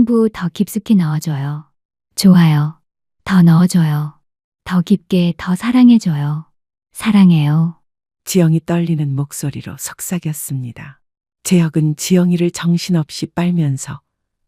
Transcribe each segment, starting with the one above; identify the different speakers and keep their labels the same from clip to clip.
Speaker 1: 형부 더 깊숙이 넣어줘요. 좋아요. 더 넣어줘요. 더 깊게 더 사랑해줘요. 사랑해요.
Speaker 2: 지영이 떨리는 목소리로 속삭였습니다. 재혁은 지영이를 정신없이 빨면서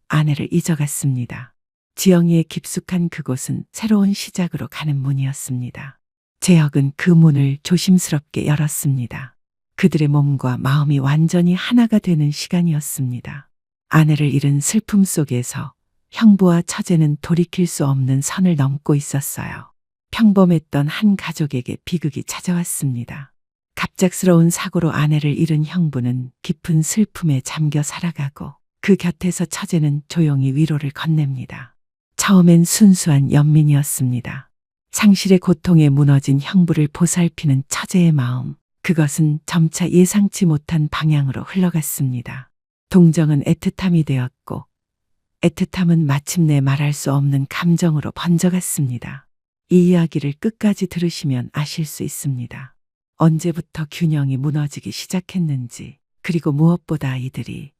Speaker 2: 아내를 잊어갔습니다. 지영이의 깊숙한 그곳은 새로운 시작으로 가는 문이었습니다. 재혁은 그 문을 조심스럽게 열었습니다. 그들의 몸과 마음이 완전히 하나가 되는 시간이었습니다. 아내를 잃은 슬픔 속에서 형부와 처제는 돌이킬 수 없는 선을 넘고 있었어요. 평범했던 한 가족에게 비극이 찾아왔습니다. 갑작스러운 사고로 아내를 잃은 형부는 깊은 슬픔에 잠겨 살아가고 그 곁에서 처제는 조용히 위로를 건넵니다. 처음엔 순수한 연민이었습니다. 상실의 고통에 무너진 형부를 보살피는 처제의 마음, 그것은 점차 예상치 못한 방향으로 흘러갔습니다. 동정은 애틋함이 되었고 애틋함은 마침내 말할 수 없는 감정으로 번져갔습니다. 이 이야기를 끝까지 들으시면 아실 수 있습니다. 언제부터 균형이 무너지기 시작했는지, 그리고 무엇보다 이들이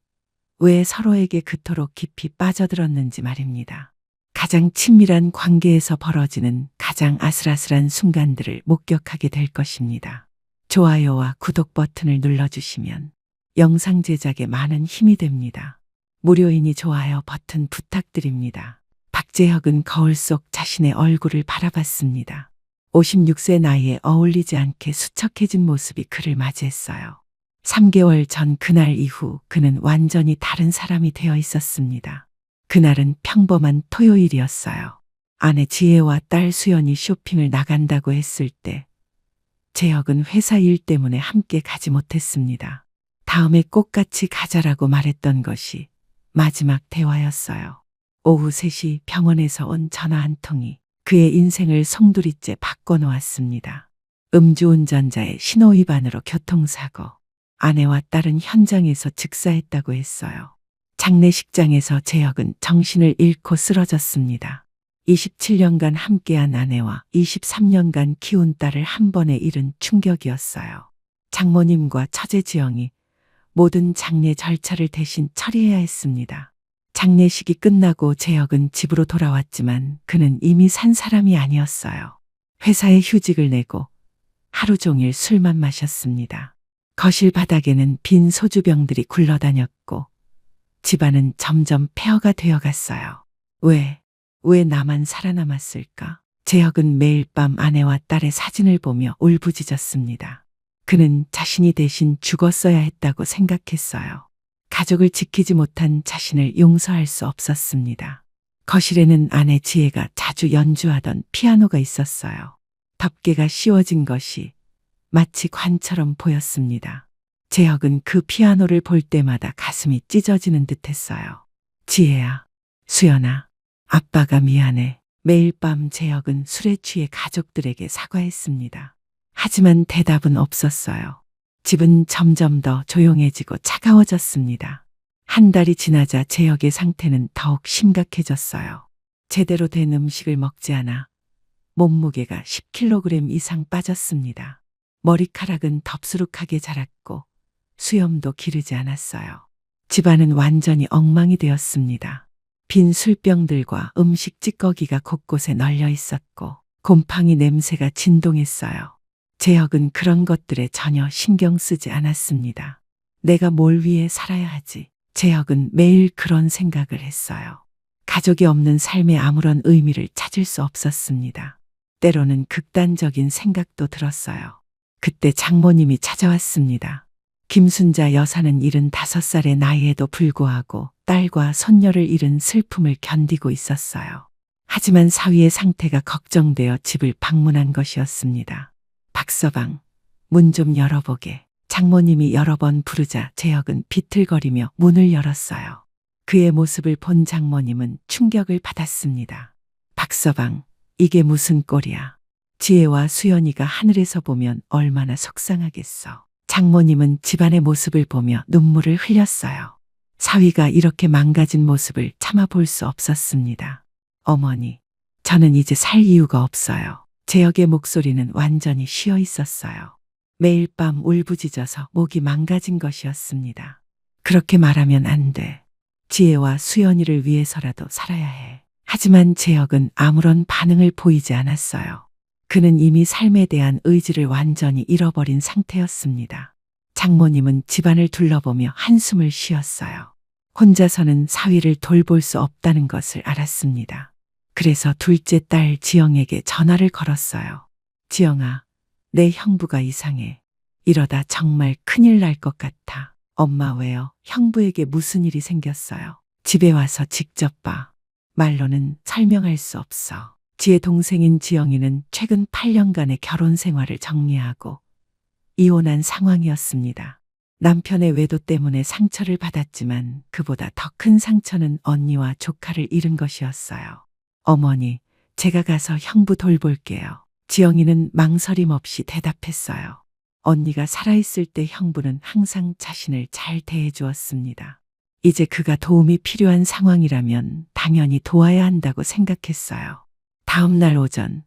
Speaker 2: 왜 서로에게 그토록 깊이 빠져들었는지 말입니다. 가장 친밀한 관계에서 벌어지는 가장 아슬아슬한 순간들을 목격하게 될 것입니다. 좋아요와 구독 버튼을 눌러주시면 영상 제작에 많은 힘이 됩니다. 무료이니 좋아요 버튼 부탁드립니다. 박재혁은 거울 속 자신의 얼굴을 바라봤습니다. 56세 나이에 어울리지 않게 수척해진 모습이 그를 맞이했어요. 3개월 전 그날 이후 그는 완전히 다른 사람이 되어 있었습니다. 그날은 평범한 토요일이었어요. 아내 지혜와 딸 수연이 쇼핑을 나간다고 했을 때 재혁은 회사 일 때문에 함께 가지 못했습니다. 다음에 꼭 같이 가자라고 말했던 것이 마지막 대화였어요. 오후 3시 병원에서 온 전화 한 통이 그의 인생을 송두리째 바꿔놓았습니다. 음주운전자의 신호위반으로 교통사고. 아내와 딸은 현장에서 즉사했다고 했어요. 장례식장에서 재혁은 정신을 잃고 쓰러졌습니다. 27년간 함께한 아내와 23년간 키운 딸을 한 번에 잃은 충격이었어요. 장모님과 처제 지영이 모든 장례 절차를 대신 처리해야 했습니다. 장례식이 끝나고 재혁은 집으로 돌아왔지만 그는 이미 산 사람이 아니었어요. 회사에 휴직을 내고 하루 종일 술만 마셨습니다. 거실 바닥에는 빈 소주병들이 굴러다녔고 집안은 점점 폐허가 되어갔어요. 왜 나만 살아남았을까? 재혁은 매일 밤 아내와 딸의 사진을 보며 울부짖었습니다. 그는 자신이 대신 죽었어야 했다고 생각했어요. 가족을 지키지 못한 자신을 용서할 수 없었습니다. 거실에는 아내 지혜가 자주 연주하던 피아노가 있었어요. 덮개가 씌워진 것이 마치 관처럼 보였습니다. 재혁은 그 피아노를 볼 때마다 가슴이 찢어지는 듯했어요. 지혜야, 수연아, 아빠가 미안해. 매일 밤 재혁은 술에 취해 가족들에게 사과했습니다. 하지만 대답은 없었어요. 집은 점점 더 조용해지고 차가워졌습니다. 한 달이 지나자 재혁의 상태는 더욱 심각해졌어요. 제대로 된 음식을 먹지 않아 몸무게가 10kg 이상 빠졌습니다. 머리카락은 덥수룩하게 자랐고 수염도 기르지 않았어요. 집안은 완전히 엉망이 되었습니다. 빈 술병들과 음식 찌꺼기가 곳곳에 널려 있었고 곰팡이 냄새가 진동했어요. 재혁은 그런 것들에 전혀 신경 쓰지 않았습니다. 내가 뭘 위해 살아야 하지? 재혁은 매일 그런 생각을 했어요. 가족이 없는 삶에 아무런 의미를 찾을 수 없었습니다. 때로는 극단적인 생각도 들었어요. 그때 장모님이 찾아왔습니다. 김순자 여사는 75살의 나이에도 불구하고 딸과 손녀를 잃은 슬픔을 견디고 있었어요. 하지만 사위의 상태가 걱정되어 집을 방문한 것이었습니다. 박서방, 문 좀 열어보게. 장모님이 여러 번 부르자 재혁은 비틀거리며 문을 열었어요. 그의 모습을 본 장모님은 충격을 받았습니다. 박서방, 이게 무슨 꼴이야? 지혜와 수연이가 하늘에서 보면 얼마나 속상하겠어. 장모님은 집안의 모습을 보며 눈물을 흘렸어요. 사위가 이렇게 망가진 모습을 참아볼 수 없었습니다. 어머니, 저는 이제 살 이유가 없어요. 재혁의 목소리는 완전히 쉬어 있었어요. 매일 밤 울부짖어서 목이 망가진 것이었습니다. 그렇게 말하면 안 돼. 지혜와 수연이를 위해서라도 살아야 해. 하지만 재혁은 아무런 반응을 보이지 않았어요. 그는 이미 삶에 대한 의지를 완전히 잃어버린 상태였습니다. 장모님은 집안을 둘러보며 한숨을 쉬었어요. 혼자서는 사위를 돌볼 수 없다는 것을 알았습니다. 그래서 둘째 딸 지영에게 전화를 걸었어요. 지영아, 내 형부가 이상해. 이러다 정말 큰일 날 것 같아. 엄마 왜요? 형부에게 무슨 일이 생겼어요? 집에 와서 직접 봐. 말로는 설명할 수 없어. 지혜 동생인 지영이는 최근 8년간의 결혼 생활을 정리하고 이혼한 상황이었습니다. 남편의 외도 때문에 상처를 받았지만 그보다 더 큰 상처는 언니와 조카를 잃은 것이었어요. 어머니, 제가 가서 형부 돌볼게요. 지영이는 망설임 없이 대답했어요. 언니가 살아있을 때 형부는 항상 자신을 잘 대해주었습니다. 이제 그가 도움이 필요한 상황이라면 당연히 도와야 한다고 생각했어요. 다음 날 오전,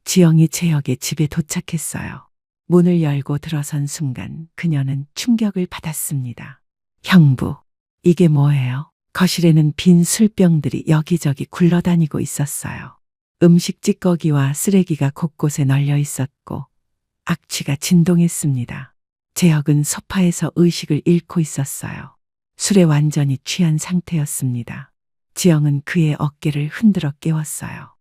Speaker 2: 지영이 재혁의 집에 도착했어요. 문을 열고 들어선 순간 그녀는 충격을 받았습니다. 형부, 이게 뭐예요? 거실에는 빈 술병들이 여기저기 굴러다니고 있었어요. 음식 찌꺼기와 쓰레기가 곳곳에 널려 있었고 악취가 진동했습니다. 재혁은 소파에서 의식을 잃고 있었어요. 술에 완전히 취한 상태였습니다. 지영은 그의 어깨를 흔들어 깨웠어요.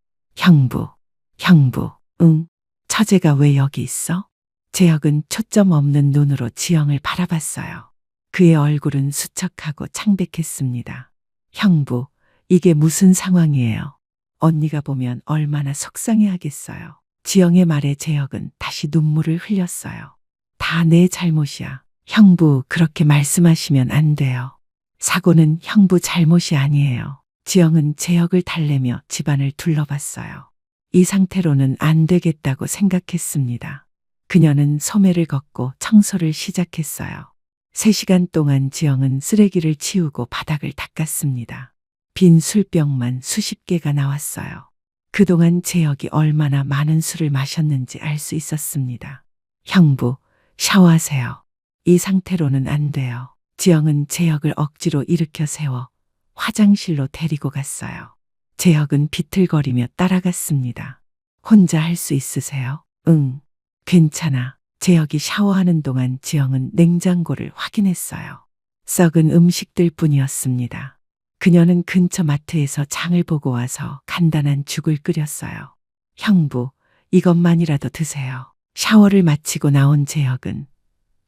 Speaker 2: 형부, 응, 처제가 왜 여기 있어? 재혁은 초점 없는 눈으로 지영을 바라봤어요. 그의 얼굴은 수척하고 창백했습니다. 형부, 이게 무슨 상황이에요? 언니가 보면 얼마나 속상해하겠어요. 지영의 말에 재혁은 다시 눈물을 흘렸어요. 다 내 잘못이야. 형부, 그렇게 말씀하시면 안 돼요. 사고는 형부 잘못이 아니에요. 지영은 재혁을 달래며 집안을 둘러봤어요. 이 상태로는 안 되겠다고 생각했습니다. 그녀는 소매를 걷고 청소를 시작했어요. 3시간 동안 지영은 쓰레기를 치우고 바닥을 닦았습니다. 빈 술병만 수십 개가 나왔어요. 그동안 재혁이 얼마나 많은 술을 마셨는지 알 수 있었습니다. 형부, 샤워하세요. 이 상태로는 안 돼요. 지영은 재혁을 억지로 일으켜 세워 화장실로 데리고 갔어요. 재혁은 비틀거리며 따라갔습니다. 혼자 할 수 있으세요? 응, 괜찮아. 재혁이 샤워하는 동안 지영은 냉장고를 확인했어요. 썩은 음식들 뿐이었습니다. 그녀는 근처 마트에서 장을 보고 와서 간단한 죽을 끓였어요. 형부, 이것만이라도 드세요. 샤워를 마치고 나온 재혁은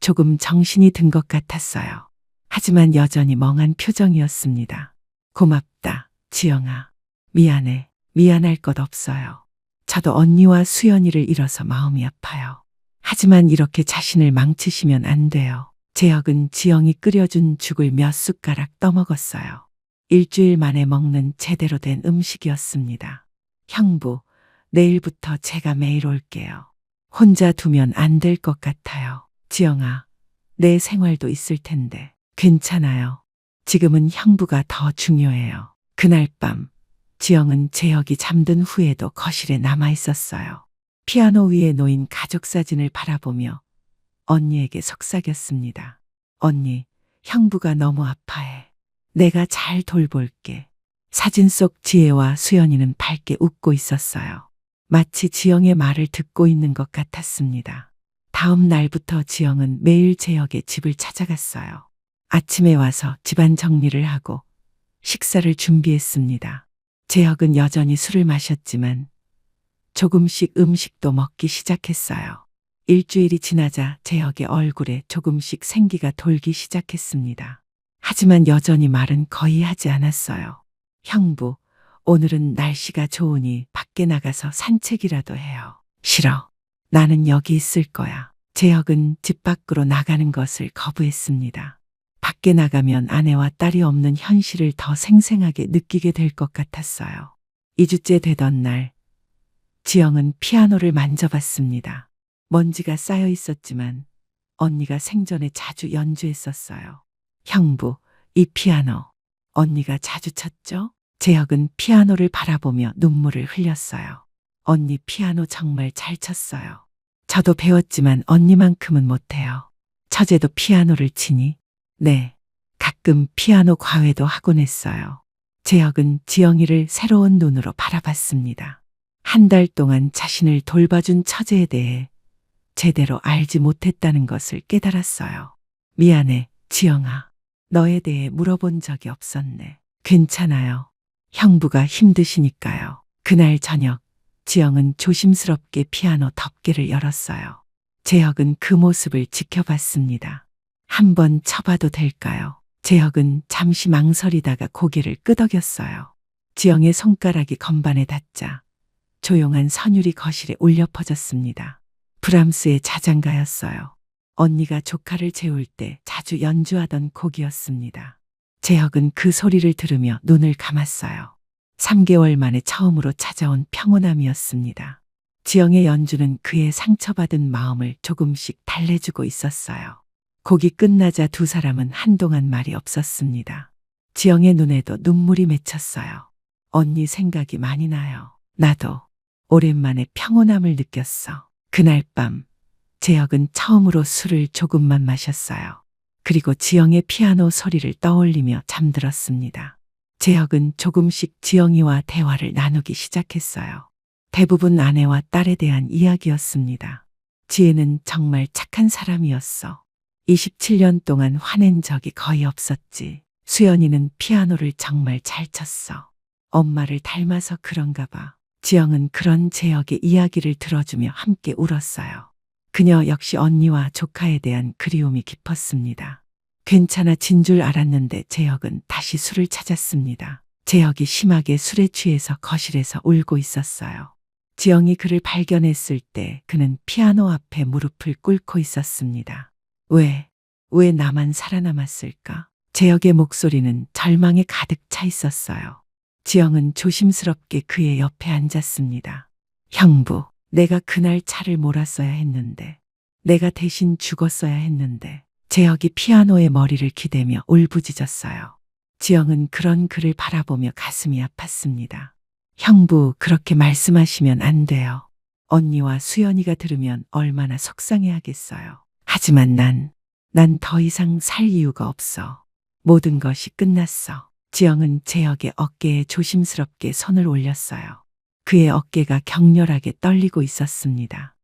Speaker 2: 조금 정신이 든 것 같았어요. 하지만 여전히 멍한 표정이었습니다. 고맙다, 지영아. 미안해. 미안할 것 없어요. 저도 언니와 수연이를 잃어서 마음이 아파요. 하지만 이렇게 자신을 망치시면 안 돼요. 재혁은 지영이 끓여준 죽을 몇 숟가락 떠먹었어요. 일주일 만에 먹는 제대로 된 음식이었습니다. 형부, 내일부터 제가 매일 올게요. 혼자 두면 안 될 것 같아요. 지영아, 내 생활도 있을 텐데. 괜찮아요. 지금은 형부가 더 중요해요. 그날 밤, 지영은 재혁이 잠든 후에도 거실에 남아 있었어요. 피아노 위에 놓인 가족 사진을 바라보며 언니에게 속삭였습니다. 언니, 형부가 너무 아파해. 내가 잘 돌볼게. 사진 속 지혜와 수연이는 밝게 웃고 있었어요. 마치 지영의 말을 듣고 있는 것 같았습니다. 다음 날부터 지영은 매일 재혁의 집을 찾아갔어요. 아침에 와서 집안 정리를 하고 식사를 준비했습니다. 재혁은 여전히 술을 마셨지만 조금씩 음식도 먹기 시작했어요. 일주일이 지나자 재혁의 얼굴에 조금씩 생기가 돌기 시작했습니다. 하지만 여전히 말은 거의 하지 않았어요. 형부, 오늘은 날씨가 좋으니 밖에 나가서 산책이라도 해요. 싫어. 나는 여기 있을 거야. 재혁은 집 밖으로 나가는 것을 거부했습니다. 밖에 나가면 아내와 딸이 없는 현실을 더 생생하게 느끼게 될 것 같았어요. 2주째 되던 날, 지영은 피아노를 만져봤습니다. 먼지가 쌓여 있었지만 언니가 생전에 자주 연주했었어요. 형부, 이 피아노 언니가 자주 쳤죠? 재혁은 피아노를 바라보며 눈물을 흘렸어요. 언니 피아노 정말 잘 쳤어요. 저도 배웠지만 언니만큼은 못해요. 처제도 피아노를 치니? 네, 가끔 피아노 과외도 하곤 했어요. 재혁은 지영이를 새로운 눈으로 바라봤습니다. 한 달 동안 자신을 돌봐준 처제에 대해 제대로 알지 못했다는 것을 깨달았어요. 미안해, 지영아. 너에 대해 물어본 적이 없었네. 괜찮아요. 형부가 힘드시니까요. 그날 저녁, 지영은 조심스럽게 피아노 덮개를 열었어요. 재혁은 그 모습을 지켜봤습니다. 한번 쳐봐도 될까요? 재혁은 잠시 망설이다가 고개를 끄덕였어요. 지영의 손가락이 건반에 닿자 조용한 선율이 거실에 울려 퍼졌습니다. 브람스의 자장가였어요. 언니가 조카를 재울 때 자주 연주하던 곡이었습니다. 재혁은 그 소리를 들으며 눈을 감았어요. 3개월 만에 처음으로 찾아온 평온함이었습니다. 지영의 연주는 그의 상처받은 마음을 조금씩 달래주고 있었어요. 곡이 끝나자 두 사람은 한동안 말이 없었습니다. 지영의 눈에도 눈물이 맺혔어요. 언니 생각이 많이 나요. 나도 오랜만에 평온함을 느꼈어. 그날 밤 재혁은 처음으로 술을 조금만 마셨어요. 그리고 지영의 피아노 소리를 떠올리며 잠들었습니다. 재혁은 조금씩 지영이와 대화를 나누기 시작했어요. 대부분 아내와 딸에 대한 이야기였습니다. 지혜는 정말 착한 사람이었어. 27년 동안 화낸 적이 거의 없었지. 수연이는 피아노를 정말 잘 쳤어. 엄마를 닮아서 그런가 봐. 지영은 그런 재혁의 이야기를 들어주며 함께 울었어요. 그녀 역시 언니와 조카에 대한 그리움이 깊었습니다. 괜찮아진 줄 알았는데 재혁은 다시 술을 찾았습니다. 재혁이 심하게 술에 취해서 거실에서 울고 있었어요. 지영이 그를 발견했을 때 그는 피아노 앞에 무릎을 꿇고 있었습니다. 왜 나만 살아남았을까? 재혁의 목소리는 절망에 가득 차 있었어요. 지영은 조심스럽게 그의 옆에 앉았습니다. 형부, 내가 그날 차를 몰았어야 했는데, 내가 대신 죽었어야 했는데. 재혁이 피아노에 머리를 기대며 울부짖었어요. 지영은 그런 그를 바라보며 가슴이 아팠습니다. 형부, 그렇게 말씀하시면 안 돼요. 언니와 수연이가 들으면 얼마나 속상해하겠어요. 하지만 난 더 이상 살 이유가 없어. 모든 것이 끝났어. 지영은 재혁의 어깨에 조심스럽게 손을 올렸어요. 그의 어깨가 격렬하게 떨리고 있었습니다.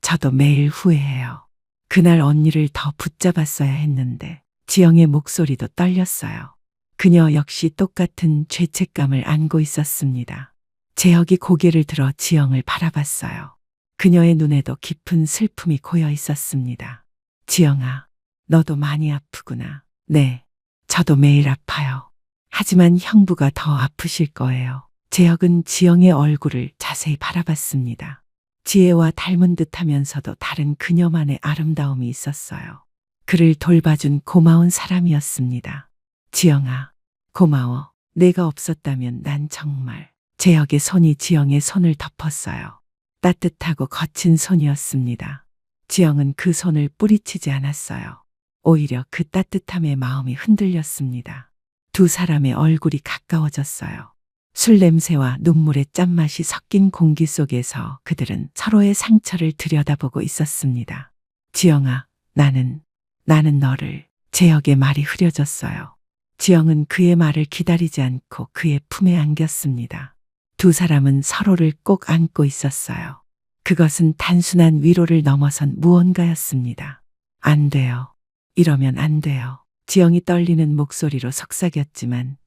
Speaker 2: 저도 매일 후회해요. 그날 언니를 더 붙잡았어야 했는데. 지영의 목소리도 떨렸어요. 그녀 역시 똑같은 죄책감을 안고 있었습니다. 재혁이 고개를 들어 지영을 바라봤어요. 그녀의 눈에도 깊은 슬픔이 고여 있었습니다. 지영아, 너도 많이 아프구나. 네, 저도 매일 아파요. 하지만 형부가 더 아프실 거예요. 재혁은 지영의 얼굴을 자세히 바라봤습니다. 지혜와 닮은 듯하면서도 다른 그녀만의 아름다움이 있었어요. 그를 돌봐준 고마운 사람이었습니다. 지영아, 고마워. 내가 없었다면 난 정말. 재혁의 손이 지영의 손을 덮었어요. 따뜻하고 거친 손이었습니다. 지영은 그 손을 뿌리치지 않았어요. 오히려 그 따뜻함에 마음이 흔들렸습니다. 두 사람의 얼굴이 가까워졌어요. 술 냄새와 눈물의 짠맛이 섞인 공기 속에서 그들은 서로의 상처를 들여다보고 있었습니다. 지영아, 나는 너를. 재혁의 말이 흐려졌어요. 지영은 그의 말을 기다리지 않고 그의 품에 안겼습니다. 두 사람은 서로를 꼭 안고 있었어요. 그것은 단순한 위로를 넘어선 무언가였습니다. 안 돼요. 이러면 안 돼요. 지영이 떨리는 목소리로 속삭였지만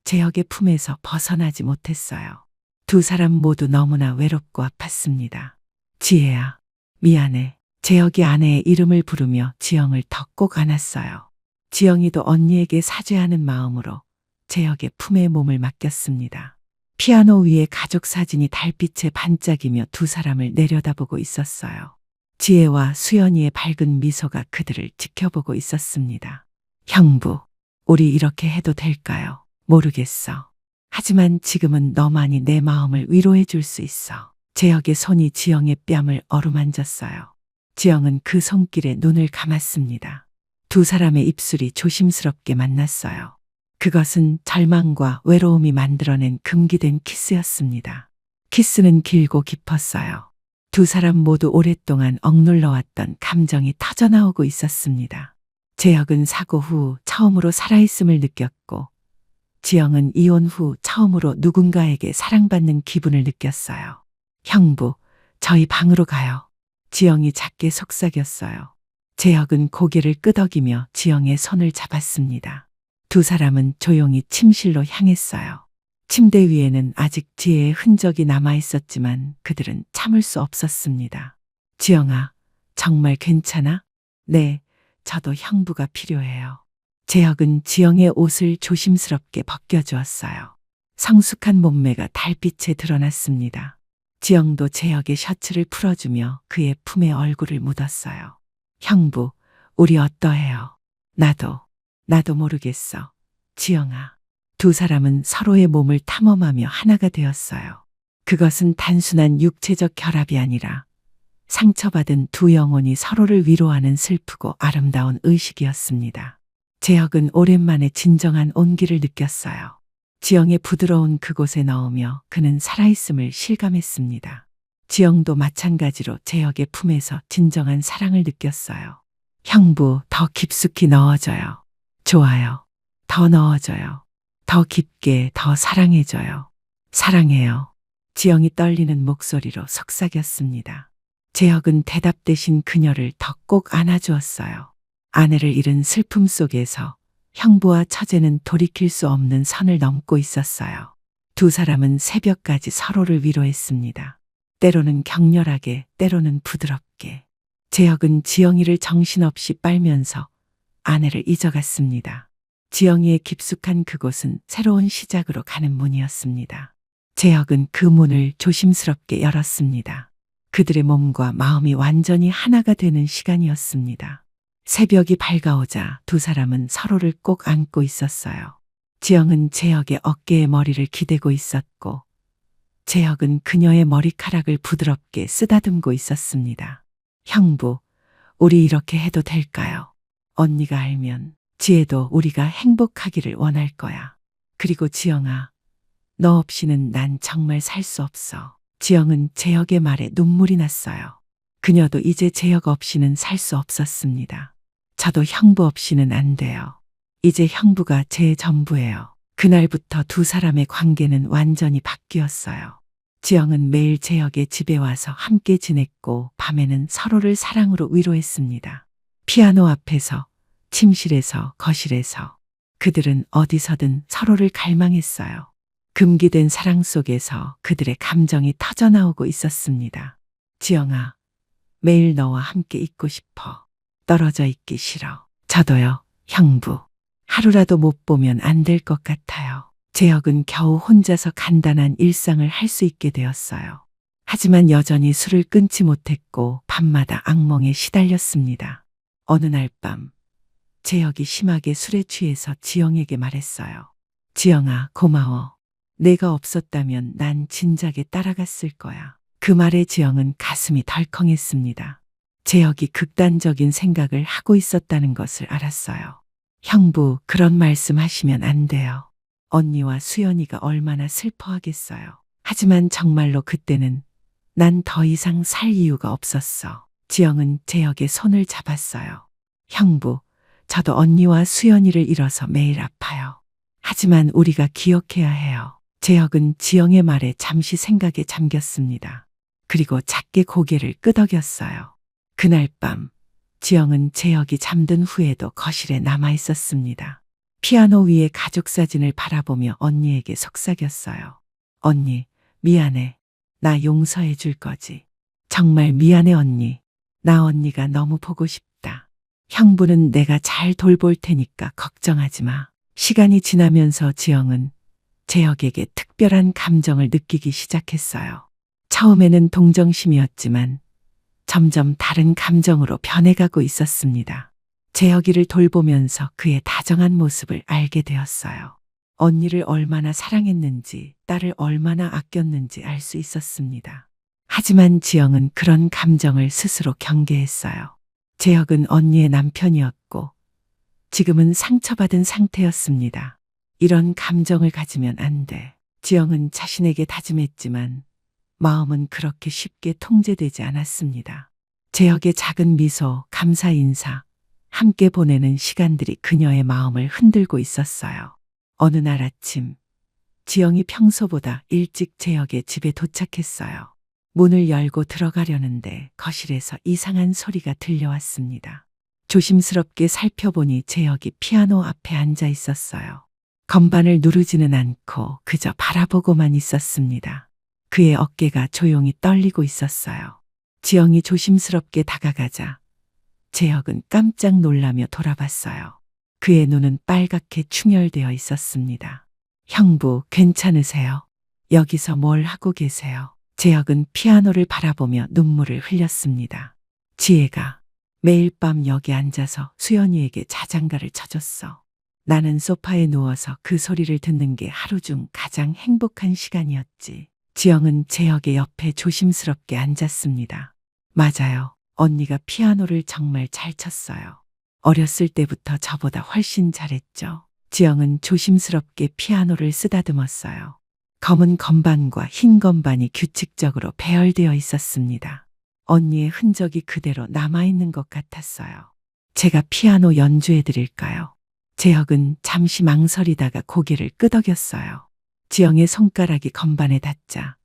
Speaker 2: 재혁의 품에서 벗어나지 못했어요. 두 사람 모두 너무나 외롭고 아팠습니다. 지혜야, 미안해. 재혁이 아내의 이름을 부르며 지영을 더 꼭 안았어요. 지영이도 언니에게 사죄하는 마음으로 재혁의 품에 몸을 맡겼습니다. 피아노 위에 가족 사진이 달빛에 반짝이며 두 사람을 내려다보고 있었어요. 지혜와 수연이의 밝은 미소가 그들을 지켜보고 있었습니다. 형부, 우리 이렇게 해도 될까요? 모르겠어. 하지만 지금은 너만이 내 마음을 위로해 줄 수 있어. 재혁의 손이 지영의 뺨을 어루만졌어요. 지영은 그 손길에 눈을 감았습니다. 두 사람의 입술이 조심스럽게 만났어요. 그것은 절망과 외로움이 만들어낸 금기된 키스였습니다. 키스는 길고 깊었어요. 두 사람 모두 오랫동안 억눌러왔던 감정이 터져나오고 있었습니다. 재혁은 사고 후 처음으로 살아있음을 느꼈고, 지영은 이혼 후 처음으로 누군가에게 사랑받는 기분을 느꼈어요. 형부, 저희 방으로 가요. 지영이 작게 속삭였어요. 재혁은 고개를 끄덕이며 지영의 손을 잡았습니다. 두 사람은 조용히 침실로 향했어요. 침대 위에는 아직 지혜의 흔적이 남아 있었지만 그들은 참을 수 없었습니다. 지영아, 정말 괜찮아? 네, 저도 형부가 필요해요. 재혁은 지영의 옷을 조심스럽게 벗겨주었어요. 성숙한 몸매가 달빛에 드러났습니다. 지영도 재혁의 셔츠를 풀어주며 그의 품에 얼굴을 묻었어요. 형부, 우리 어떠해요? 나도 모르겠어. 지영아. 두 사람은 서로의 몸을 탐험하며 하나가 되었어요. 그것은 단순한 육체적 결합이 아니라 상처받은 두 영혼이 서로를 위로하는 슬프고 아름다운 의식이었습니다. 재혁은 오랜만에 진정한 온기를 느꼈어요. 지영의 부드러운 그곳에 넣으며 그는 살아있음을 실감했습니다. 지영도 마찬가지로 재혁의 품에서 진정한 사랑을 느꼈어요. 형부, 더 깊숙이 넣어줘요. 좋아요. 더 넣어줘요. 더 깊게, 더 사랑해줘요. 사랑해요. 지영이 떨리는 목소리로 속삭였습니다. 재혁은 대답 대신 그녀를 더 꼭 안아주었어요. 아내를 잃은 슬픔 속에서 형부와 처제는 돌이킬 수 없는 선을 넘고 있었어요. 두 사람은 새벽까지 서로를 위로했습니다. 때로는 격렬하게, 때로는 부드럽게. 재혁은 지영이를 정신없이 빨면서 아내를 잊어갔습니다. 지영이의 깊숙한 그곳은 새로운 시작으로 가는 문이었습니다. 재혁은 그 문을 조심스럽게 열었습니다. 그들의 몸과 마음이 완전히 하나가 되는 시간이었습니다. 새벽이 밝아오자 두 사람은 서로를 꼭 안고 있었어요. 지영은 재혁의 어깨에 머리를 기대고 있었고, 재혁은 그녀의 머리카락을 부드럽게 쓰다듬고 있었습니다. 형부, 우리 이렇게 해도 될까요? 언니가 알면 지혜도 우리가 행복하기를 원할 거야. 그리고 지영아, 너 없이는 난 정말 살 수 없어. 지영은 재혁의 말에 눈물이 났어요. 그녀도 이제 재혁 없이는 살 수 없었습니다. 저도 형부 없이는 안 돼요. 이제 형부가 제 전부예요. 그날부터 두 사람의 관계는 완전히 바뀌었어요. 지영은 매일 재혁의 집에 와서 함께 지냈고 밤에는 서로를 사랑으로 위로했습니다. 피아노 앞에서, 침실에서, 거실에서 그들은 어디서든 서로를 갈망했어요. 금기된 사랑 속에서 그들의 감정이 터져나오고 있었습니다. 지영아, 매일 너와 함께 있고 싶어. 떨어져 있기 싫어. 저도요, 형부. 하루라도 못 보면 안 될 것 같아요. 재혁은 겨우 혼자서 간단한 일상을 할 수 있게 되었어요. 하지만 여전히 술을 끊지 못했고 밤마다 악몽에 시달렸습니다. 어느 날 밤, 재혁이 심하게 술에 취해서 지영에게 말했어요. 지영아, 고마워. 내가 없었다면 난 진작에 따라갔을 거야. 그 말에 지영은 가슴이 덜컹했습니다. 재혁이 극단적인 생각을 하고 있었다는 것을 알았어요. 형부, 그런 말씀 하시면 안 돼요. 언니와 수연이가 얼마나 슬퍼하겠어요. 하지만 정말로 그때는 난 더 이상 살 이유가 없었어. 지영은 재혁의 손을 잡았어요. 형부, 저도 언니와 수연이를 잃어서 매일 아파요. 하지만 우리가 기억해야 해요. 재혁은 지영의 말에 잠시 생각에 잠겼습니다. 그리고 작게 고개를 끄덕였어요. 그날 밤, 지영은 재혁이 잠든 후에도 거실에 남아 있었습니다. 피아노 위에 가족 사진을 바라보며 언니에게 속삭였어요. 언니, 미안해. 나 용서해 줄 거지. 정말 미안해, 언니. 나 언니가 너무 보고 싶다. 형부는 내가 잘 돌볼 테니까 걱정하지 마. 시간이 지나면서 지영은 재혁에게 특별한 감정을 느끼기 시작했어요. 처음에는 동정심이었지만 점점 다른 감정으로 변해가고 있었습니다. 재혁이를 돌보면서 그의 다정한 모습을 알게 되었어요. 언니를 얼마나 사랑했는지, 딸을 얼마나 아꼈는지 알 수 있었습니다. 하지만 지영은 그런 감정을 스스로 경계했어요. 재혁은 언니의 남편이었고 지금은 상처받은 상태였습니다. 이런 감정을 가지면 안 돼. 지영은 자신에게 다짐했지만 마음은 그렇게 쉽게 통제되지 않았습니다. 재혁의 작은 미소, 감사 인사, 함께 보내는 시간들이 그녀의 마음을 흔들고 있었어요. 어느 날 아침, 지영이 평소보다 일찍 재혁의 집에 도착했어요. 문을 열고 들어가려는데 거실에서 이상한 소리가 들려왔습니다. 조심스럽게 살펴보니 재혁이 피아노 앞에 앉아 있었어요. 건반을 누르지는 않고 그저 바라보고만 있었습니다. 그의 어깨가 조용히 떨리고 있었어요. 지영이 조심스럽게 다가가자 재혁은 깜짝 놀라며 돌아봤어요. 그의 눈은 빨갛게 충혈되어 있었습니다. 형부, 괜찮으세요? 여기서 뭘 하고 계세요? 재혁은 피아노를 바라보며 눈물을 흘렸습니다. 지혜가 매일 밤 여기 앉아서 수연이에게 자장가를 쳐줬어. 나는 소파에 누워서 그 소리를 듣는 게 하루 중 가장 행복한 시간이었지. 지영은 재혁의 옆에 조심스럽게 앉았습니다. 맞아요. 언니가 피아노를 정말 잘 쳤어요. 어렸을 때부터 저보다 훨씬 잘했죠. 지영은 조심스럽게 피아노를 쓰다듬었어요. 검은 건반과 흰 건반이 규칙적으로 배열되어 있었습니다. 언니의 흔적이 그대로 남아있는 것 같았어요. 제가 피아노 연주해 드릴까요? 재혁은 잠시 망설이다가 고개를 끄덕였어요. 지영의 손가락이 건반에 닿자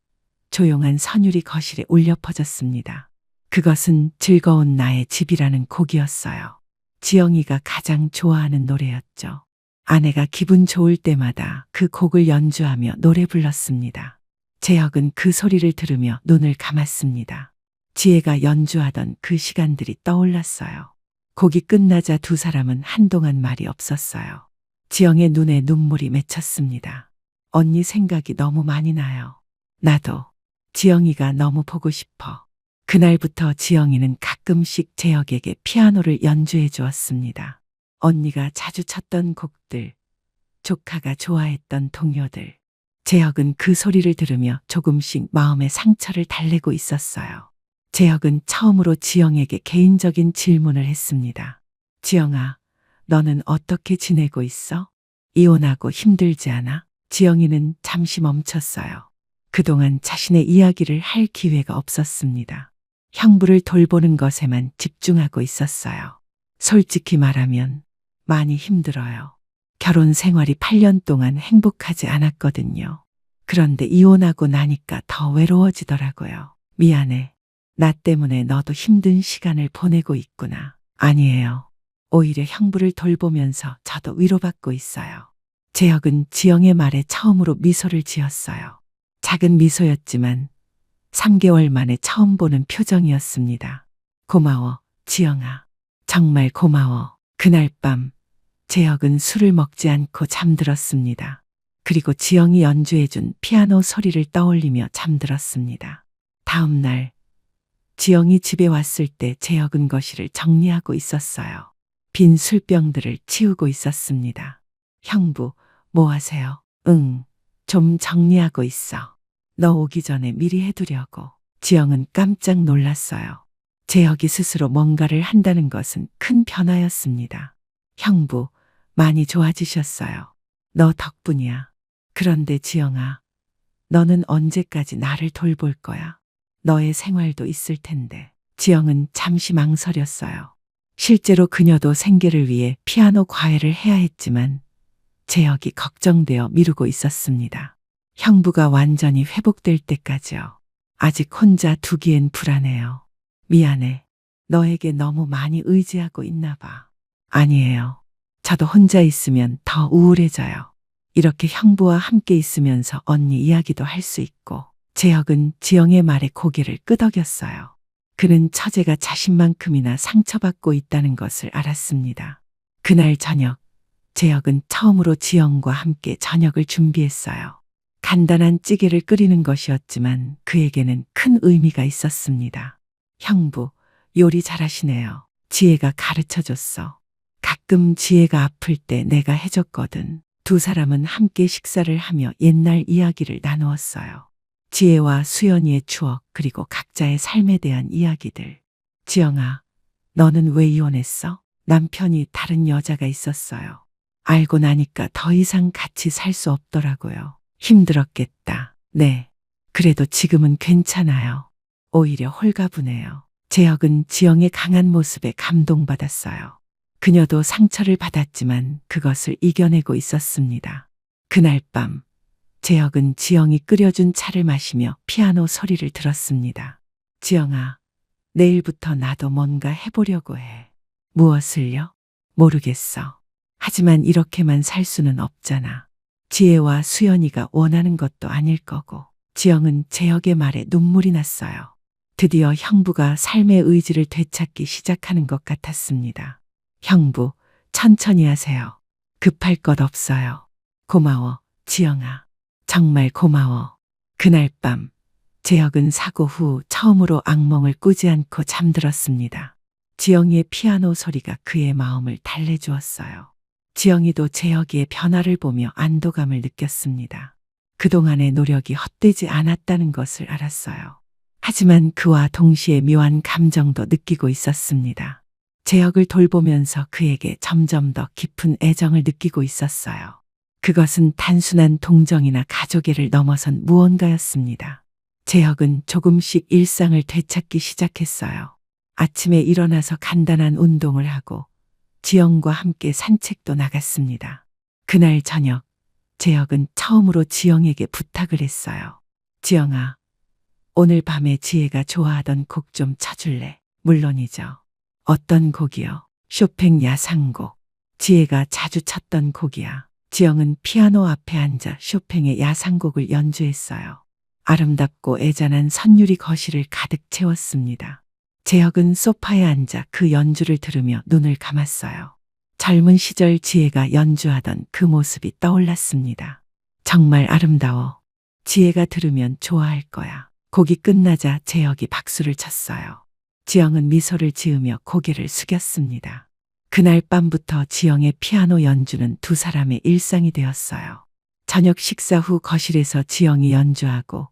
Speaker 2: 조용한 선율이 거실에 울려 퍼졌습니다. 그것은 즐거운 나의 집이라는 곡이었어요. 지영이가 가장 좋아하는 노래였죠. 아내가 기분 좋을 때마다 그 곡을 연주하며 노래 불렀습니다. 재혁은 그 소리를 들으며 눈을 감았습니다. 지혜가 연주하던 그 시간들이 떠올랐어요. 곡이 끝나자 두 사람은 한동안 말이 없었어요. 지영의 눈에 눈물이 맺혔습니다. 언니 생각이 너무 많이 나요. 나도. 지영이가 너무 보고 싶어. 그날부터 지영이는 가끔씩 재혁에게 피아노를 연주해 주었습니다. 언니가 자주 쳤던 곡들, 조카가 좋아했던 동요들. 재혁은 그 소리를 들으며 조금씩 마음의 상처를 달래고 있었어요. 재혁은 처음으로 지영에게 개인적인 질문을 했습니다. 지영아, 너는 어떻게 지내고 있어? 이혼하고 힘들지 않아? 지영이는 잠시 멈췄어요. 그동안 자신의 이야기를 할 기회가 없었습니다. 형부를 돌보는 것에만 집중하고 있었어요. 솔직히 말하면 많이 힘들어요. 결혼 생활이 8년 동안 행복하지 않았거든요. 그런데 이혼하고 나니까 더 외로워지더라고요. 미안해. 나 때문에 너도 힘든 시간을 보내고 있구나. 아니에요. 오히려 형부를 돌보면서 저도 위로받고 있어요. 재혁은 지영의 말에 처음으로 미소를 지었어요. 작은 미소였지만 3개월 만에 처음 보는 표정이었습니다. 고마워, 지영아. 정말 고마워. 그날 밤 재혁은 술을 먹지 않고 잠들었습니다. 그리고 지영이 연주해준 피아노 소리를 떠올리며 잠들었습니다. 다음 날 지영이 집에 왔을 때 재혁은 거실을 정리하고 있었어요. 빈 술병들을 치우고 있었습니다. 형부, 뭐 하세요? 응, 좀 정리하고 있어. 너 오기 전에 미리 해두려고. 지영은 깜짝 놀랐어요. 재혁이 스스로 뭔가를 한다는 것은 큰 변화였습니다. 형부, 많이 좋아지셨어요. 너 덕분이야. 그런데 지영아, 너는 언제까지 나를 돌볼 거야? 너의 생활도 있을 텐데. 지영은 잠시 망설였어요. 실제로 그녀도 생계를 위해 피아노 과외를 해야 했지만 재혁이 걱정되어 미루고 있었습니다. 형부가 완전히 회복될 때까지요. 아직 혼자 두기엔 불안해요. 미안해. 너에게 너무 많이 의지하고 있나 봐. 아니에요. 저도 혼자 있으면 더 우울해져요. 이렇게 형부와 함께 있으면서 언니 이야기도 할 수 있고. 재혁은 지영의 말에 고개를 끄덕였어요. 그는 처제가 자신만큼이나 상처받고 있다는 것을 알았습니다. 그날 저녁, 재혁은 처음으로 지영과 함께 저녁을 준비했어요. 간단한 찌개를 끓이는 것이었지만 그에게는 큰 의미가 있었습니다. 형부, 요리 잘하시네요. 지혜가 가르쳐줬어. 가끔 지혜가 아플 때 내가 해줬거든. 두 사람은 함께 식사를 하며 옛날 이야기를 나누었어요. 지혜와 수연이의 추억 그리고 각자의 삶에 대한 이야기들. 지영아, 너는 왜 이혼했어? 남편이 다른 여자가 있었어요. 알고 나니까 더 이상 같이 살 수 없더라고요. 힘들었겠다. 네. 그래도 지금은 괜찮아요. 오히려 홀가분해요. 재혁은 지영의 강한 모습에 감동받았어요. 그녀도 상처를 받았지만 그것을 이겨내고 있었습니다. 그날 밤 재혁은 지영이 끓여준 차를 마시며 피아노 소리를 들었습니다. 지영아, 내일부터 나도 뭔가 해보려고 해. 무엇을요? 모르겠어. 하지만 이렇게만 살 수는 없잖아. 지혜와 수연이가 원하는 것도 아닐 거고. 지영은 재혁의 말에 눈물이 났어요. 드디어 형부가 삶의 의지를 되찾기 시작하는 것 같았습니다. 형부, 천천히 하세요. 급할 것 없어요. 고마워, 지영아. 정말 고마워. 그날 밤 재혁은 사고 후 처음으로 악몽을 꾸지 않고 잠들었습니다. 지영이의 피아노 소리가 그의 마음을 달래주었어요. 지영이도 재혁이의 변화를 보며 안도감을 느꼈습니다. 그동안의 노력이 헛되지 않았다는 것을 알았어요. 하지만 그와 동시에 묘한 감정도 느끼고 있었습니다. 재혁을 돌보면서 그에게 점점 더 깊은 애정을 느끼고 있었어요. 그것은 단순한 동정이나 가족애를 넘어선 무언가였습니다. 재혁은 조금씩 일상을 되찾기 시작했어요. 아침에 일어나서 간단한 운동을 하고 지영과 함께 산책도 나갔습니다. 그날 저녁 재혁은 처음으로 지영에게 부탁을 했어요. 지영아, 오늘 밤에 지혜가 좋아하던 곡 좀 쳐줄래? 물론이죠. 어떤 곡이요? 쇼팽 야상곡. 지혜가 자주 쳤던 곡이야. 지영은 피아노 앞에 앉아 쇼팽의 야상곡을 연주했어요. 아름답고 애잔한 선율이 거실을 가득 채웠습니다. 재혁은 소파에 앉아 그 연주를 들으며 눈을 감았어요. 젊은 시절 지혜가 연주하던 그 모습이 떠올랐습니다. 정말 아름다워. 지혜가 들으면 좋아할 거야. 곡이 끝나자 재혁이 박수를 쳤어요. 지영은 미소를 지으며 고개를 숙였습니다. 그날 밤부터 지영의 피아노 연주는 두 사람의 일상이 되었어요. 저녁 식사 후 거실에서 지영이 연주하고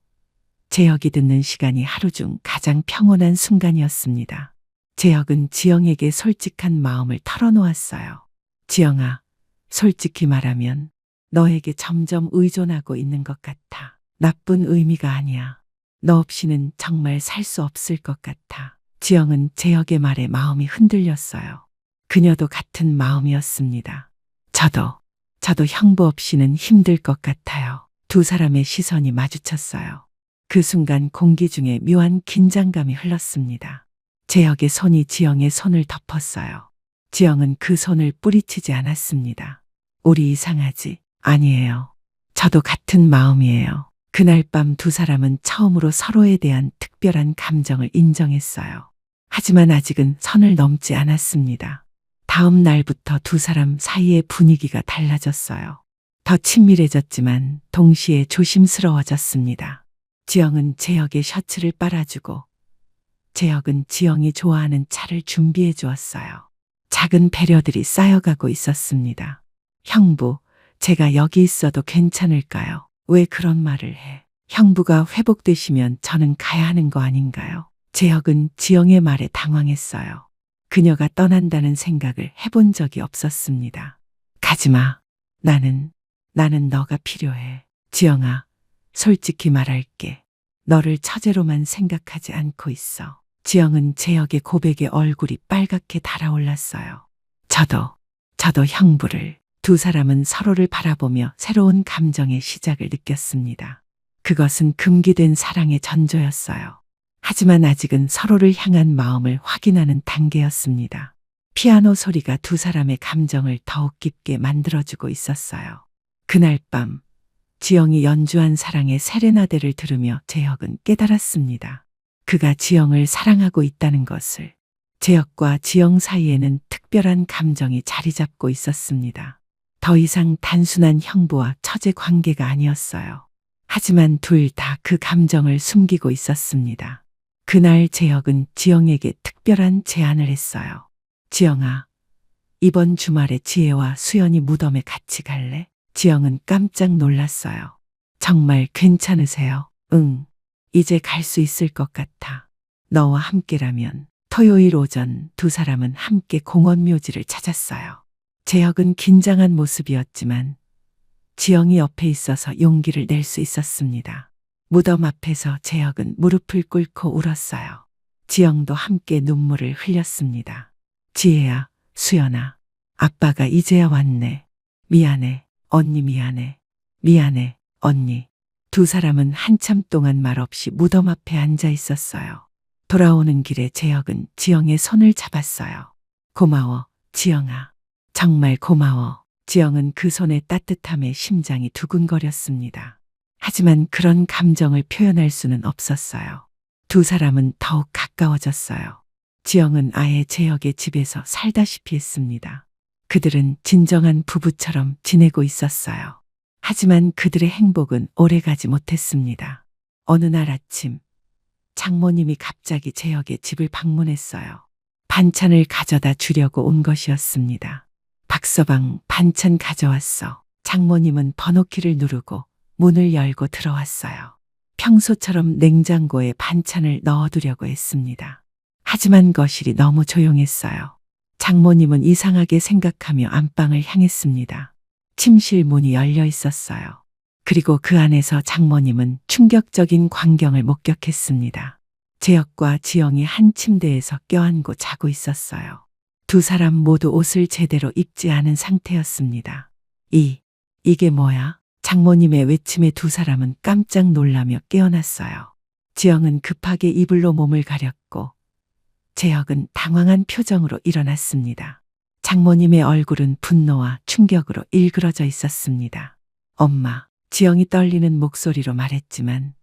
Speaker 2: 재혁이 듣는 시간이 하루 중 가장 평온한 순간이었습니다. 재혁은 지영에게 솔직한 마음을 털어놓았어요. 지영아, 솔직히 말하면 너에게 점점 의존하고 있는 것 같아. 나쁜 의미가 아니야. 너 없이는 정말 살 수 없을 것 같아. 지영은 재혁의 말에 마음이 흔들렸어요. 그녀도 같은 마음이었습니다. 저도 형부 없이는 힘들 것 같아요. 두 사람의 시선이 마주쳤어요. 그 순간 공기 중에 묘한 긴장감이 흘렀습니다. 재혁의 손이 지영의 손을 덮었어요. 지영은 그 손을 뿌리치지 않았습니다. 우리 이상하지? 아니에요. 저도 같은 마음이에요. 그날 밤 두 사람은 처음으로 서로에 대한 특별한 감정을 인정했어요. 하지만 아직은 선을 넘지 않았습니다. 다음 날부터 두 사람 사이의 분위기가 달라졌어요. 더 친밀해졌지만 동시에 조심스러워졌습니다. 지영은 재혁의 셔츠를 빨아주고 재혁은 지영이 좋아하는 차를 준비해 주었어요. 작은 배려들이 쌓여가고 있었습니다. 형부, 제가 여기 있어도 괜찮을까요? 왜 그런 말을 해? 형부가 회복되시면 저는 가야 하는 거 아닌가요? 재혁은 지영의 말에 당황했어요. 그녀가 떠난다는 생각을 해본 적이 없었습니다. 가지마. 나는 너가 필요해. 지영아, 솔직히 말할게. 너를 처제로만 생각하지 않고 있어. 지영은 재혁의 고백에 얼굴이 빨갛게 달아올랐어요. 저도 형부를. 두 사람은 서로를 바라보며 새로운 감정의 시작을 느꼈습니다. 그것은 금기된 사랑의 전조였어요. 하지만 아직은 서로를 향한 마음을 확인하는 단계였습니다. 피아노 소리가 두 사람의 감정을 더욱 깊게 만들어주고 있었어요. 그날 밤 지영이 연주한 사랑의 세레나데를 들으며 재혁은 깨달았습니다. 그가 지영을 사랑하고 있다는 것을. 재혁과 지영 사이에는 특별한 감정이 자리 잡고 있었습니다. 더 이상 단순한 형부와 처제 관계가 아니었어요. 하지만 둘 다 그 감정을 숨기고 있었습니다. 그날 재혁은 지영에게 특별한 제안을 했어요. 지영아, 이번 주말에 지혜와 수연이 무덤에 같이 갈래? 지영은 깜짝 놀랐어요. 정말 괜찮으세요? 응, 이제 갈 수 있을 것 같아. 너와 함께라면. 토요일 오전 두 사람은 함께 공원 묘지를 찾았어요. 재혁은 긴장한 모습이었지만 지영이 옆에 있어서 용기를 낼 수 있었습니다. 무덤 앞에서 재혁은 무릎을 꿇고 울었어요. 지영도 함께 눈물을 흘렸습니다. 지혜야, 수연아, 아빠가 이제야 왔네. 미안해. 언니 미안해. 미안해. 언니. 두 사람은 한참 동안 말없이 무덤 앞에 앉아 있었어요. 돌아오는 길에 재혁은 지영의 손을 잡았어요. 고마워, 지영아. 정말 고마워. 지영은 그 손의 따뜻함에 심장이 두근거렸습니다. 하지만 그런 감정을 표현할 수는 없었어요. 두 사람은 더욱 가까워졌어요. 지영은 아예 재혁의 집에서 살다시피 했습니다. 그들은 진정한 부부처럼 지내고 있었어요. 하지만 그들의 행복은 오래가지 못했습니다. 어느 날 아침, 장모님이 갑자기 재혁의 집을 방문했어요. 반찬을 가져다 주려고 온 것이었습니다. 박서방, 반찬 가져왔어. 장모님은 번호키를 누르고 문을 열고 들어왔어요. 평소처럼 냉장고에 반찬을 넣어두려고 했습니다. 하지만 거실이 너무 조용했어요. 장모님은 이상하게 생각하며 안방을 향했습니다. 침실 문이 열려 있었어요. 그리고 그 안에서 장모님은 충격적인 광경을 목격했습니다. 재혁과 지영이 한 침대에서 껴안고 자고 있었어요. 두 사람 모두 옷을 제대로 입지 않은 상태였습니다. 이게 뭐야? 장모님의 외침에 두 사람은 깜짝 놀라며 깨어났어요. 지영은 급하게 이불로 몸을 가렸고 재혁은 당황한 표정으로 일어났습니다. 장모님의 얼굴은 분노와 충격으로 일그러져 있었습니다. 엄마, 지영이 떨리는 목소리로 말했지만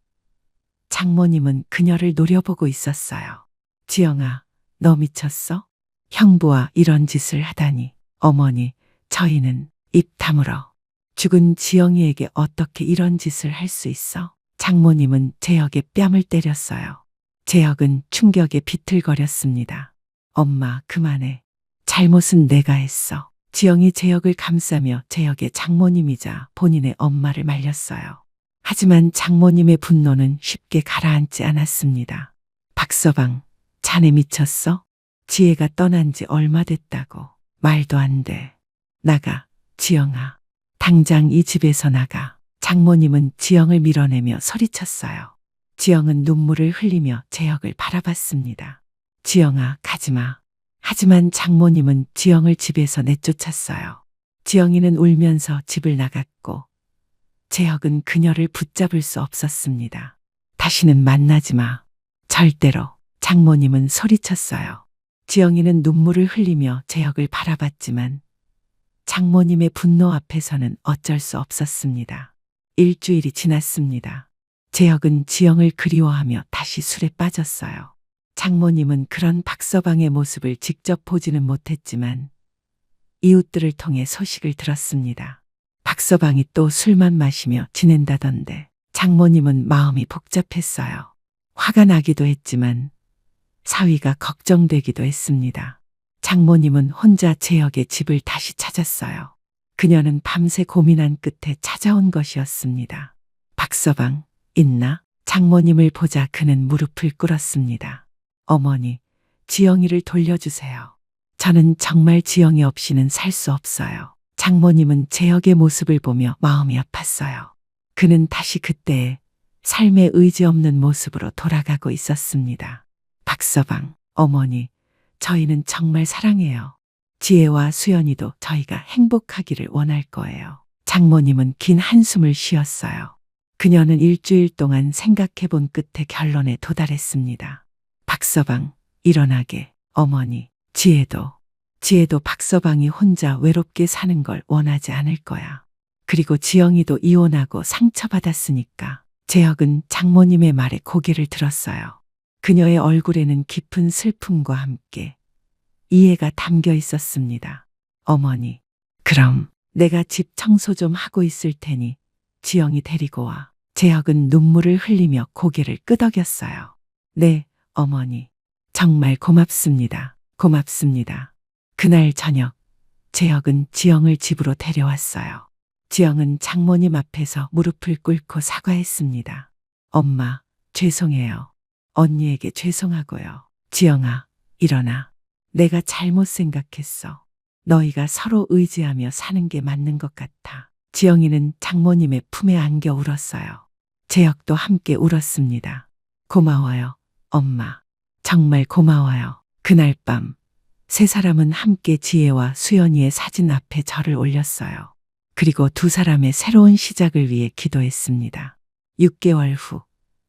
Speaker 2: 장모님은 그녀를 노려보고 있었어요. 지영아, 너 미쳤어? 형부와 이런 짓을 하다니. 어머니, 저희는 입 다물어. 죽은 지영이에게 어떻게 이런 짓을 할 수 있어? 장모님은 재혁의 뺨을 때렸어요. 재혁은 충격에 비틀거렸습니다. 엄마, 그만해. 잘못은 내가 했어. 지영이 재혁을 감싸며 재혁의 장모님이자 본인의 엄마를 말렸어요. 하지만 장모님의 분노는 쉽게 가라앉지 않았습니다. 박서방, 자네 미쳤어? 지혜가 떠난 지 얼마 됐다고. 말도 안 돼. 나가, 지영아. 당장 이 집에서 나가. 장모님은 지영을 밀어내며 소리쳤어요. 지영은 눈물을 흘리며 재혁을 바라봤습니다. 지영아, 가지마. 하지만 장모님은 지영을 집에서 내쫓았어요. 지영이는 울면서 집을 나갔고 재혁은 그녀를 붙잡을 수 없었습니다. 다시는 만나지 마. 절대로. 장모님은 소리쳤어요. 지영이는 눈물을 흘리며 재혁을 바라봤지만 장모님의 분노 앞에서는 어쩔 수 없었습니다. 일주일이 지났습니다. 재혁은 지영을 그리워하며 다시 술에 빠졌어요. 장모님은 그런 박서방의 모습을 직접 보지는 못했지만 이웃들을 통해 소식을 들었습니다. 박서방이 또 술만 마시며 지낸다던데 장모님은 마음이 복잡했어요. 화가 나기도 했지만 사위가 걱정되기도 했습니다. 장모님은 혼자 재혁의 집을 다시 찾았어요. 그녀는 밤새 고민한 끝에 찾아온 것이었습니다. 박서방, 있나? 장모님을 보자 그는 무릎을 꿇었습니다. 어머니, 지영이를 돌려주세요. 저는 정말 지영이 없이는 살 수 없어요. 장모님은 재혁의 모습을 보며 마음이 아팠어요. 그는 다시 그때의 삶에 의지 없는 모습으로 돌아가고 있었습니다. 박서방, 어머니, 저희는 정말 사랑해요. 지혜와 수연이도 저희가 행복하기를 원할 거예요. 장모님은 긴 한숨을 쉬었어요. 그녀는 일주일 동안 생각해 본 끝에 결론에 도달했습니다. 박서방, 일어나게. 어머니, 지혜도 박서방이 혼자 외롭게 사는 걸 원하지 않을 거야. 그리고 지영이도 이혼하고 상처받았으니까. 재혁은 장모님의 말에 고개를 들었어요. 그녀의 얼굴에는 깊은 슬픔과 함께 이해가 담겨 있었습니다. 어머니, 그럼 내가 집 청소 좀 하고 있을 테니 지영이 데리고 와. 재혁은 눈물을 흘리며 고개를 끄덕였어요. 네, 어머니. 정말 고맙습니다. 고맙습니다. 그날 저녁, 재혁은 지영을 집으로 데려왔어요. 지영은 장모님 앞에서 무릎을 꿇고 사과했습니다. 엄마, 죄송해요. 언니에게 죄송하고요. 지영아, 일어나. 내가 잘못 생각했어. 너희가 서로 의지하며 사는 게 맞는 것 같아. 지영이는 장모님의 품에 안겨 울었어요. 재혁도 함께 울었습니다. 고마워요, 엄마. 정말 고마워요. 그날 밤 세 사람은 함께 지혜와 수연이의 사진 앞에 절을 올렸어요. 그리고 두 사람의 새로운 시작을 위해 기도했습니다. 6개월 후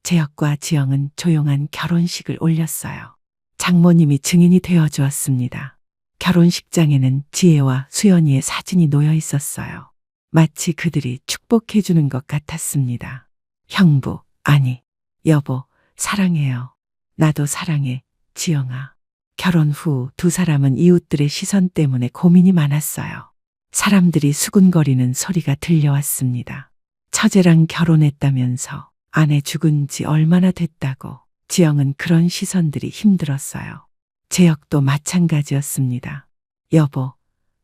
Speaker 2: 재혁과 지영은 조용한 결혼식을 올렸어요. 장모님이 증인이 되어 주었습니다. 결혼식장에는 지혜와 수연이의 사진이 놓여 있었어요. 마치 그들이 축복해 주는 것 같았습니다. 형부, 아니, 여보, 사랑해요. 나도 사랑해, 지영아. 결혼 후 두 사람은 이웃들의 시선 때문에 고민이 많았어요. 사람들이 수군거리는 소리가 들려왔습니다. 처제랑 결혼했다면서 아내 죽은 지 얼마나 됐다고. 지영은 그런 시선들이 힘들었어요. 재혁도 마찬가지였습니다. 여보,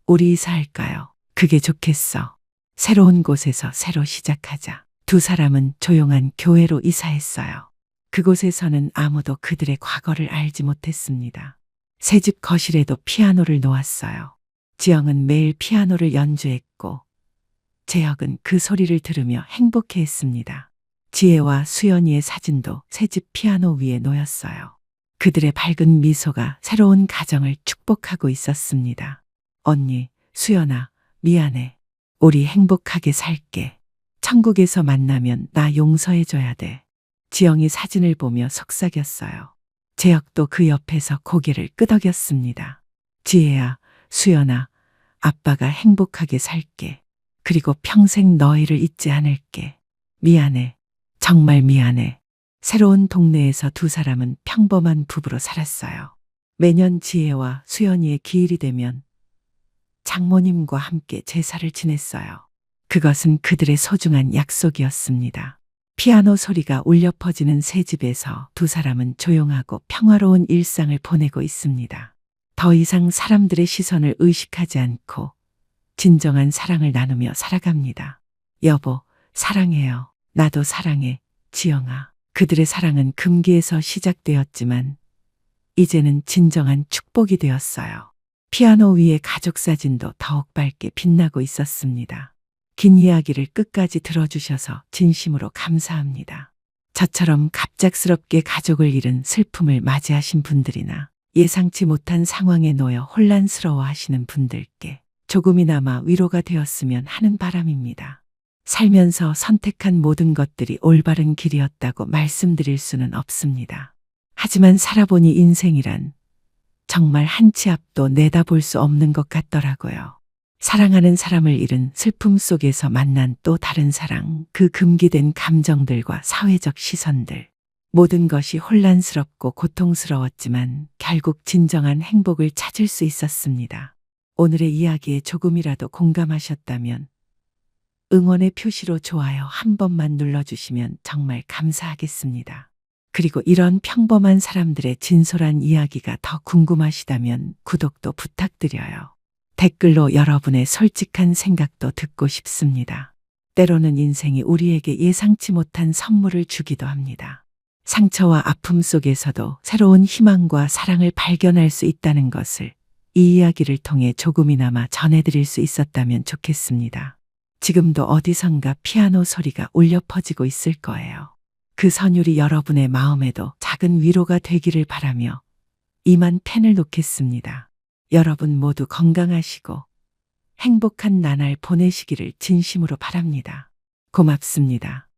Speaker 2: 우리 이사할까요? 그게 좋겠어. 새로운 곳에서 새로 시작하자. 두 사람은 조용한 교회로 이사했어요. 그곳에서는 아무도 그들의 과거를 알지 못했습니다. 새집 거실에도 피아노를 놓았어요. 지영은 매일 피아노를 연주했고 재혁은 그 소리를 들으며 행복해했습니다. 지혜와 수연이의 사진도 새집 피아노 위에 놓였어요. 그들의 밝은 미소가 새로운 가정을 축복하고 있었습니다. 언니, 수연아, 미안해. 우리 행복하게 살게. 천국에서 만나면 나 용서해줘야 돼. 지영이 사진을 보며 속삭였어요. 재혁도 그 옆에서 고개를 끄덕였습니다. 지혜야, 수연아, 아빠가 행복하게 살게. 그리고 평생 너희를 잊지 않을게. 미안해. 정말 미안해. 새로운 동네에서 두 사람은 평범한 부부로 살았어요. 매년 지혜와 수연이의 기일이 되면 장모님과 함께 제사를 지냈어요. 그것은 그들의 소중한 약속이었습니다. 피아노 소리가 울려 퍼지는 새 집에서 두 사람은 조용하고 평화로운 일상을 보내고 있습니다. 더 이상 사람들의 시선을 의식하지 않고 진정한 사랑을 나누며 살아갑니다. 여보, 사랑해요. 나도 사랑해, 지영아. 그들의 사랑은 금기에서 시작되었지만 이제는 진정한 축복이 되었어요. 피아노 위의 가족 사진도 더욱 밝게 빛나고 있었습니다. 긴 이야기를 끝까지 들어주셔서 진심으로 감사합니다. 저처럼 갑작스럽게 가족을 잃은 슬픔을 맞이하신 분들이나 예상치 못한 상황에 놓여 혼란스러워 하시는 분들께 조금이나마 위로가 되었으면 하는 바람입니다. 살면서 선택한 모든 것들이 올바른 길이었다고 말씀드릴 수는 없습니다. 하지만 살아보니 인생이란 정말 한 치 앞도 내다볼 수 없는 것 같더라고요. 사랑하는 사람을 잃은 슬픔 속에서 만난 또 다른 사랑, 그 금기된 감정들과 사회적 시선들. 모든 것이 혼란스럽고 고통스러웠지만 결국 진정한 행복을 찾을 수 있었습니다. 오늘의 이야기에 조금이라도 공감하셨다면 응원의 표시로 좋아요 한 번만 눌러주시면 정말 감사하겠습니다. 그리고 이런 평범한 사람들의 진솔한 이야기가 더 궁금하시다면 구독도 부탁드려요. 댓글로 여러분의 솔직한 생각도 듣고 싶습니다. 때로는 인생이 우리에게 예상치 못한 선물을 주기도 합니다. 상처와 아픔 속에서도 새로운 희망과 사랑을 발견할 수 있다는 것을 이 이야기를 통해 조금이나마 전해드릴 수 있었다면 좋겠습니다. 지금도 어디선가 피아노 소리가 울려 퍼지고 있을 거예요. 그 선율이 여러분의 마음에도 작은 위로가 되기를 바라며 이만 펜을 놓겠습니다. 여러분 모두 건강하시고 행복한 나날 보내시기를 진심으로 바랍니다. 고맙습니다.